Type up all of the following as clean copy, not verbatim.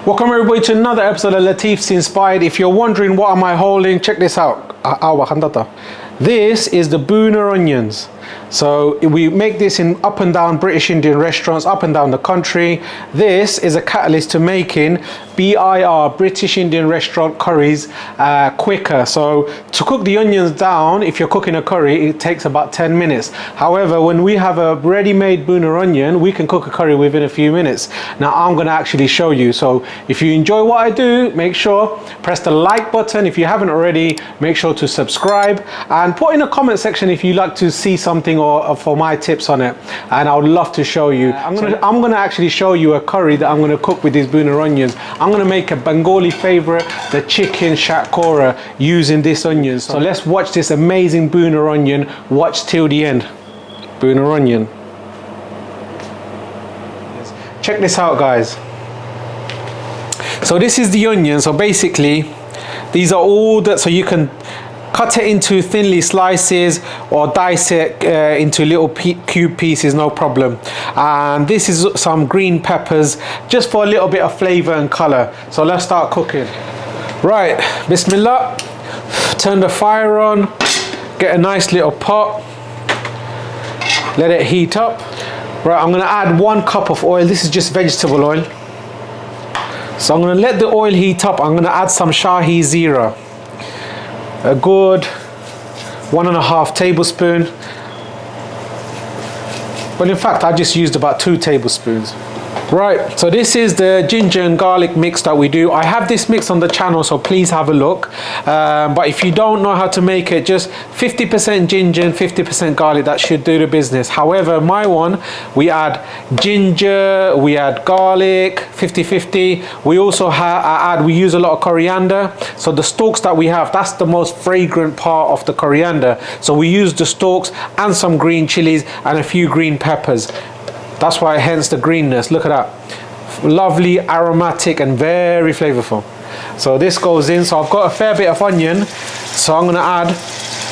Welcome everybody to another episode of Latifs Inspired. If you're wondering what am I holding, check this out. This is the Bhuna onions. So we make this in up and down British Indian restaurants, up and down the country. This is a catalyst to making BIR, British Indian restaurant curries, quicker. So to cook the onions down, if you're cooking a curry, it takes about 10 minutes. However, when we have a ready-made Bhuna onion, we can cook a curry within a few minutes. Now I'm gonna actually show you. So if you enjoy what I do, make sure, press the like button. If you haven't already, make sure to subscribe and put in a comment section if you'd like to see something or for my tips on it, and I would love to show you. I'm gonna actually show you a curry that I'm gonna cook with these Bhuna onions. I'm gonna make a Bengali favorite, the chicken Shatkora, using this onion. So let's watch this amazing Bhuna onion. Watch till the end. Bhuna onion. Check this out, guys. So this is the onion. So basically these are all that, so you can cut it into thinly slices or dice it into little cube pieces, no problem. And this is some green peppers, just for a little bit of flavor and color. So let's start cooking. Right, Bismillah. Turn the fire on, get a nice little pot, let it heat up. Right, I'm gonna add 1 cup of oil. This is just vegetable oil. So I'm gonna let the oil heat up. I'm gonna add some Shahi Zeera. A good 1.5 tablespoons. Well, in fact, I just used about 2 tablespoons. Right, so this is the ginger and garlic mix that we do. I have this mix on the channel, so please have a look. But if you don't know how to make it, just 50% ginger and 50% garlic, that should do the business. However, my one, we add ginger, we add garlic, 50-50. We also we use a lot of coriander. So the stalks that we have, that's the most fragrant part of the coriander. So we use the stalks and some green chilies and a few green peppers. That's why, hence the greenness. Look at that. Lovely, aromatic, and very flavorful. So this goes in. So I've got a fair bit of onion. So I'm gonna add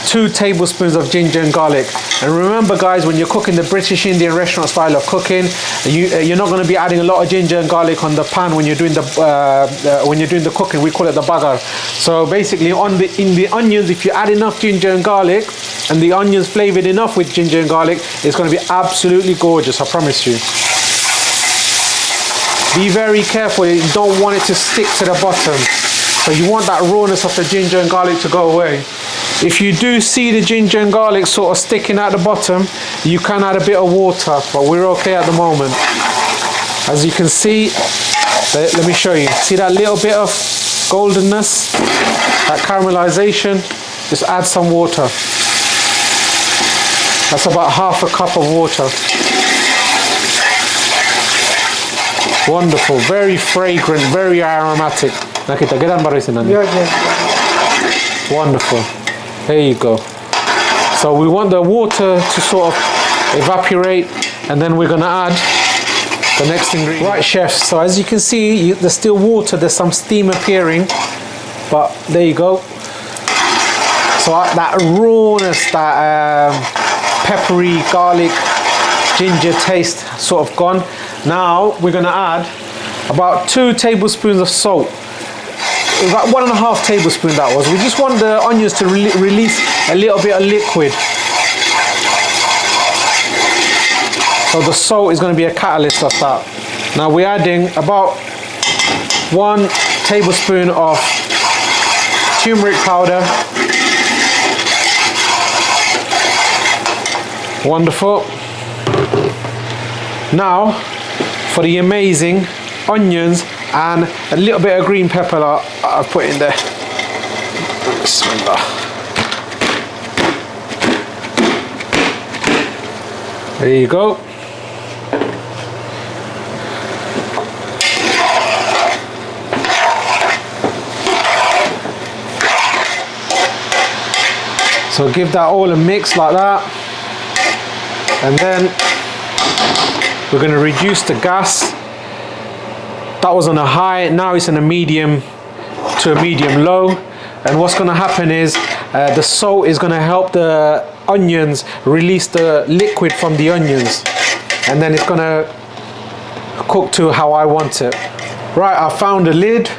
2 tablespoons of ginger and garlic. And remember, guys, when you're cooking the British Indian restaurant style of cooking, you're not going to be adding a lot of ginger and garlic on the pan when you're doing the cooking. We call it the bagar. So basically, in the onions, if you add enough ginger and garlic, and the onions flavored enough with ginger and garlic, it's going to be absolutely gorgeous. I promise you. Be very careful. You don't want it to stick to the bottom. So you want that rawness of the ginger and garlic to go away. If you do see the ginger and garlic sort of sticking at the bottom, you can add a bit of water, but we're okay at the moment. As you can see, let me show you. See that little bit of goldenness, that caramelization? Just add some water. That's about 1/2 cup of water. Wonderful, very fragrant, very aromatic. Wonderful. There you go. So we want the water to sort of evaporate, and then we're gonna add the next ingredient. Right, chefs, so as you can see, there's still water, there's some steam appearing, but there you go. So that rawness, that peppery, garlic, ginger taste sort of gone. Now we're gonna add about 2 tablespoons of salt. About 1.5 tablespoons that was. We just want the onions to release a little bit of liquid. So the salt is going to be a catalyst of that. Now we're adding about 1 tablespoon of turmeric powder. Wonderful. Now for the amazing onions and a little bit of green pepper that I've put in there. Bismillah. There you go. So give that all a mix like that. And then we're going to reduce the gas. That was on a high, now it's on a medium to a medium low. And what's going to happen is the salt is going to help the onions release the liquid from the onions, and then it's going to cook to how I want it. Right, I found the lid,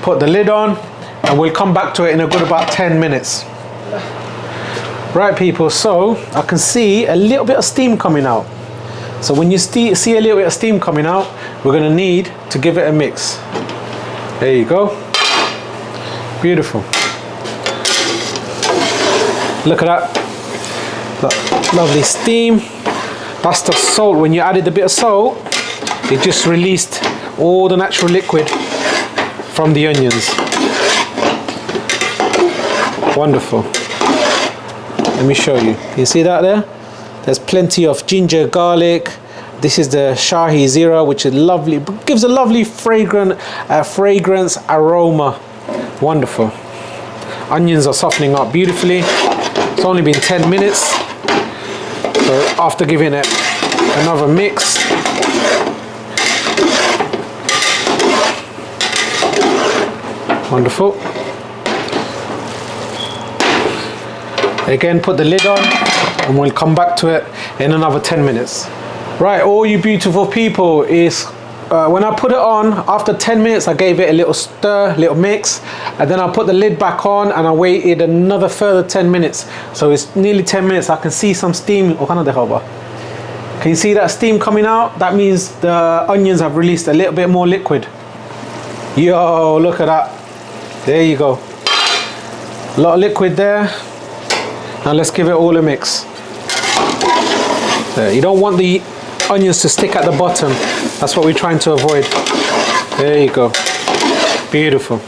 put the lid on, and we'll come back to it in a good about 10 minutes. Right people, so I can see a little bit of steam coming out. So when you see a little bit of steam coming out, we're gonna need to give it a mix. There you go. Beautiful. Look at that. That lovely steam. That's the salt. When you added a bit of salt, it just released all the natural liquid from the onions. Wonderful. Let me show you. You see that there? There's plenty of ginger, garlic. This is the Shahi Zeera, which is lovely, gives a lovely fragrance aroma. Wonderful. Onions are softening up beautifully. It's only been 10 minutes. So after giving it another mix, wonderful. Again, put the lid on and we'll come back to it in another 10 minutes. Right, all you beautiful people, is when I put it on, after 10 minutes, I gave it a little stir, little mix, and then I put the lid back on and I waited another further 10 minutes. So it's nearly 10 minutes. I can see some steam. Can you see that steam coming out? That means the onions have released a little bit more liquid. Yo, look at that. There you go. A lot of liquid there. Now let's give it all a mix. There. You don't want the onions to stick at the bottom. That's what we're trying to avoid. There you go. Beautiful.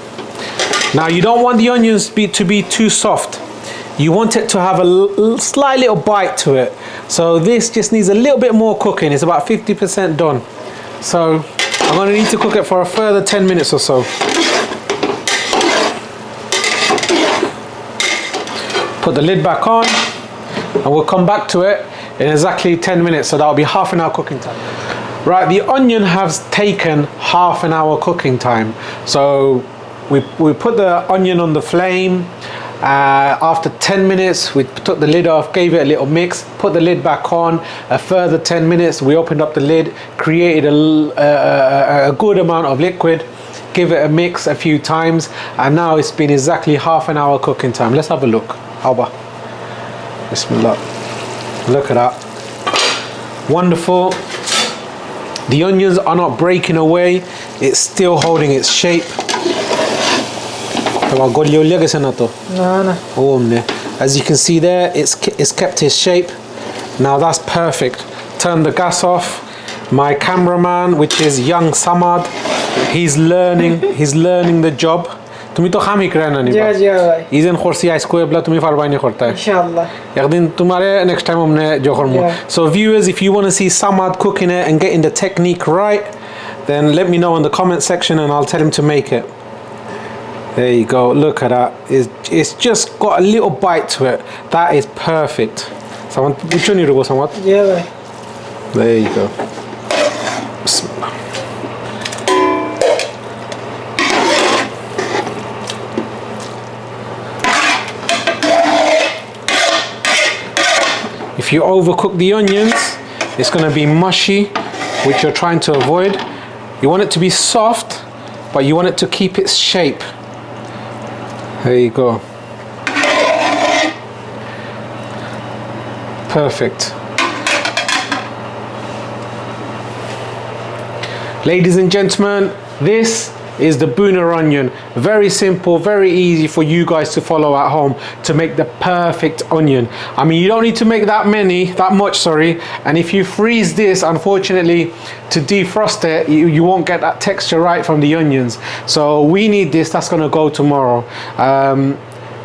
Now you don't want the onions to be too soft. You want it to have a slight little bite to it. So this just needs a little bit more cooking. It's about 50% done. So I'm going to need to cook it for a further 10 minutes or so. Put the lid back on and we'll come back to it in exactly 10 minutes. So that'll be half an hour cooking time. Right, the onion has taken half an hour cooking time. So we put the onion on the flame. After 10 minutes, we took the lid off, gave it a little mix, put the lid back on. A further 10 minutes, we opened up the lid, created a good amount of liquid, give it a mix a few times, and now it's been exactly half an hour cooking time. Let's have a look. Haba. Bismillah. Look at that. Wonderful. The onions are not breaking away. It's still holding its shape. As you can see there, it's kept its shape. Now that's perfect. Turn the gas off. My cameraman, which is young Samad, he's learning the job. তুমি তো খামি করে না নিবা isn't খরসি আইস কোয়েবলা তুমি পারবাইনি করতে ইনশাআল্লাহ একদিন তোমারে next time আমনে যখন so viewers, if you want to see Samad cooking it and getting the technique right, then let me know in the comment section and I'll tell him to make it. There you go, look at that. It's just got a little bite to it. That is perfect. Samad, which one you do, Samad? Yeah. There you go. Bismillah. If you overcook the onions, it's going to be mushy, which you're trying to avoid. You want it to be soft, but you want it to keep its shape. There you go. Perfect. Ladies and gentlemen, this is the Bhuna onion. Very simple, very easy for you guys to follow at home to make the perfect onion. I mean, you don't need to make that much, and if you freeze this, unfortunately, to defrost it, you won't get that texture right from the onions. So we need this. That's going to go tomorrow.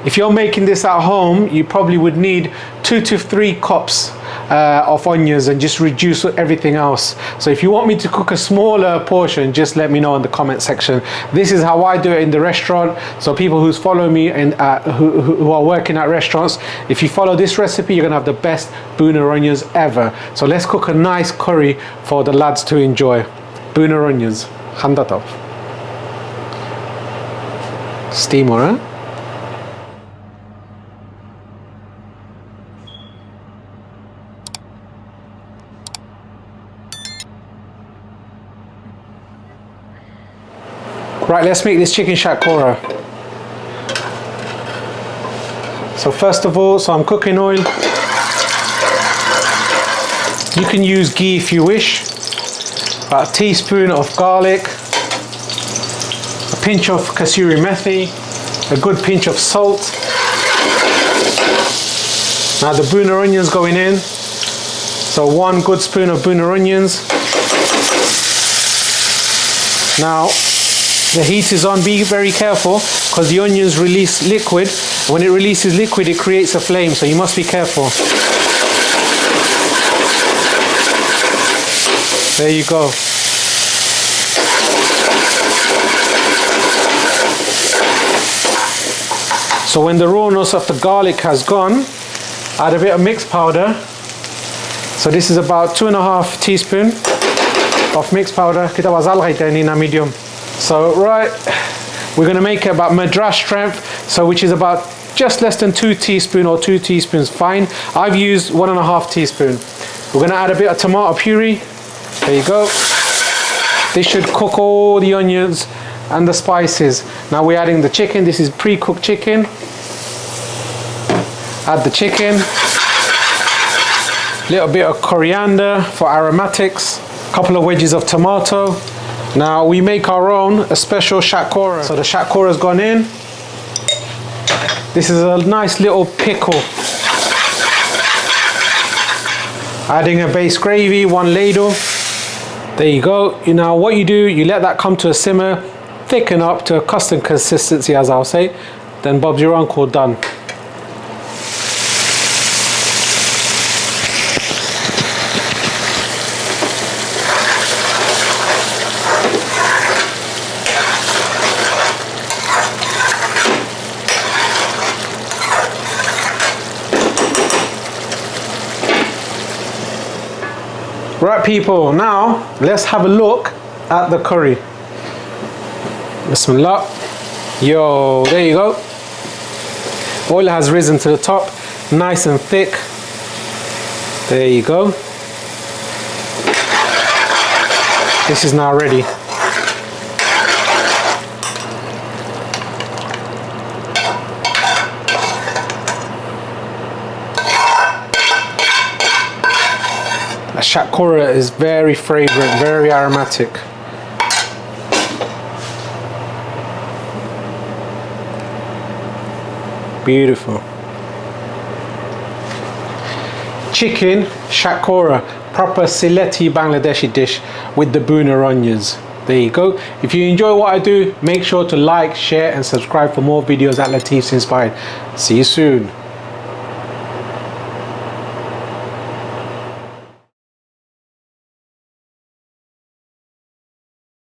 If you're making this at home, you probably would need 2 to 3 cups of onions and just reduce everything else. So if you want me to cook a smaller portion, just let me know in the comment section. This is how I do it in the restaurant. So people who follow me and who are working at restaurants, if you follow this recipe, you're gonna have the best Bhuna onions ever. So let's cook a nice curry for the lads to enjoy. Bhuna onions. Khandatov. Steamer, huh? Right, let's make this chicken shatkora. So first of all, I'm cooking oil. You can use ghee if you wish. About a teaspoon of garlic, a pinch of kasuri methi, a good pinch of salt. Now the Bhuna onions going in. So 1 good spoon of Bhuna onions. Now the heat is on. Be very careful because the onions release liquid. When it releases liquid, it creates a flame, so you must be careful. There you go. So when the rawness of the garlic has gone, add a bit of mixed powder. So this is about 2.5 teaspoons of mixed powder. Kita bazal in a medium. So right, we're going to make it about Madras strength, so which is about just less than 2 teaspoons or 2 teaspoons fine. I've used 1.5 teaspoons. We're going to add a bit of tomato puree. There you go. This should cook all the onions and the spices. Now we're adding the chicken. This is pre-cooked chicken. Add the chicken. Little bit of coriander for aromatics. Couple of wedges of tomato. Now we make our own, a special shatkora. So the shatkora's gone in. This is a nice little pickle. Adding a base gravy, 1 ladle. There you go. Now what you do, you let that come to a simmer, thicken up to a custard consistency, as I'll say. Then Bob's your uncle, done. Right people, now let's have a look at the curry. Bismillah. Yo, there you go. Oil has risen to the top, nice and thick. There you go. This is now ready. The shatkora is very fragrant, very aromatic. Beautiful. Chicken shatkora, proper Sylheti Bangladeshi dish with the Bhuna onions. There you go. If you enjoy what I do, make sure to like, share and subscribe for more videos at Latifs Inspired. See you soon.